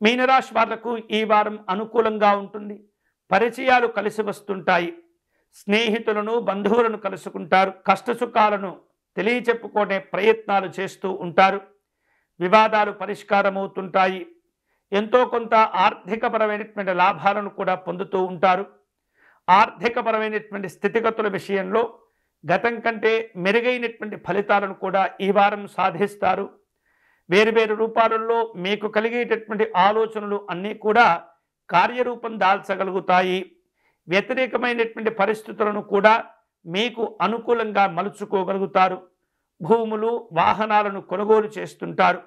మీనరాశి వాళ్లకు ఈ వారం అనుకూలంగా ఉంటుంది. పరిచయాలు కలిసి వస్తుంటాయి. స్నేహితులను బంధువులను కలుసుకుంటారు. కష్టసుఖాలను తెలియచెప్పుకునే ప్రయత్నాలు చేస్తూ ఉంటారు. వివాదాలు పరిష్కారమవుతుంటాయి. ఎంతో కొంత ఆర్థికపరమైనటువంటి లాభాలను కూడా పొందుతూ ఉంటారు. ఆర్థికపరమైనటువంటి స్థితిగతుల విషయంలో గతం కంటే మెరుగైనటువంటి ఫలితాలను కూడా ఈ వారం సాధిస్తారు. వేరువేరు రూపాలలో మీకు కలిగేటటువంటి ఆలోచనలు అన్నీ కూడా కార్యరూపం దాల్చగలుగుతాయి. వ్యతిరేకమైనటువంటి పరిస్థితులను కూడా మీకు అనుకూలంగా మలుచుకోగలుగుతారు. భూములు వాహనాలను కొనుగోలు చేస్తుంటారు.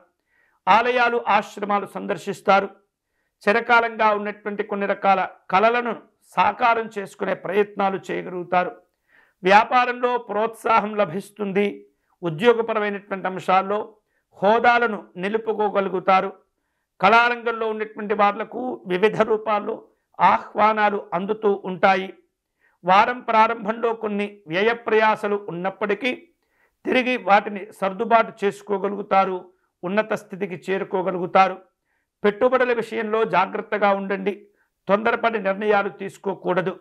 ఆలయాలు ఆశ్రమాలు సందర్శిస్తారు. చిరకాలంగా ఉన్నటువంటి కొన్ని రకాల కళలను సాకారం చేసుకునే ప్రయత్నాలు చేయగలుగుతారు. వ్యాపారంలో ప్రోత్సాహం లభిస్తుంది. ఉద్యోగపరమైనటువంటి అంశాల్లో హోదాలను నిలుపుకోగలుగుతారు. కళారంగంలో ఉన్నటువంటి వాళ్లకు వివిధ రూపాల్లో ఆహ్వానాలు అందుతూ ఉంటాయి. వారం ప్రారంభంలో కొన్ని వ్యయ ప్రయాసలు ఉన్నప్పటికీ తిరిగి వాటిని సర్దుబాటు చేసుకోగలుగుతారు. ఉన్నత స్థితికి చేరుకోగలుగుతారు. పెట్టుబడుల విషయంలో జాగ్రత్తగా ఉండండి. తొందరపడి నిర్ణయాలు తీసుకోకూడదు.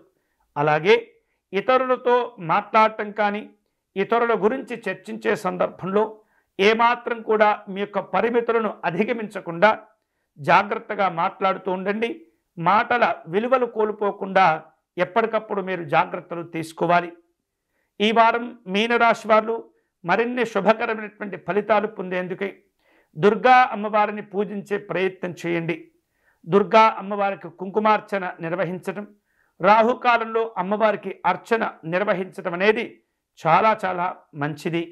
అలాగే ఇతరులతో మాట్లాడటం కానీ ఇతరుల గురించి చర్చించే సందర్భంలో ఏమాత్రం కూడా మీ యొక్క పరిమితులను అధిగమించకుండా జాగ్రత్తగా మాట్లాడుతూ ఉండండి. మాటల విలువలు కోల్పోకుండా ఎప్పటికప్పుడు మీరు జాగ్రత్తలు తీసుకోవాలి. ఈ వారం మీనరాశి వారు మరిన్ని శుభకరమైనటువంటి ఫలితాలు పొందేందుకై దుర్గా అమ్మవారిని పూజించే ప్రయత్నం చేయండి. దుర్గా అమ్మవారికి కుంకుమార్చన నిర్వహించడం, రాహుకాలంలో అమ్మవారికి అర్చన నిర్వహించడం అనేది చాలా చాలా మంచిది.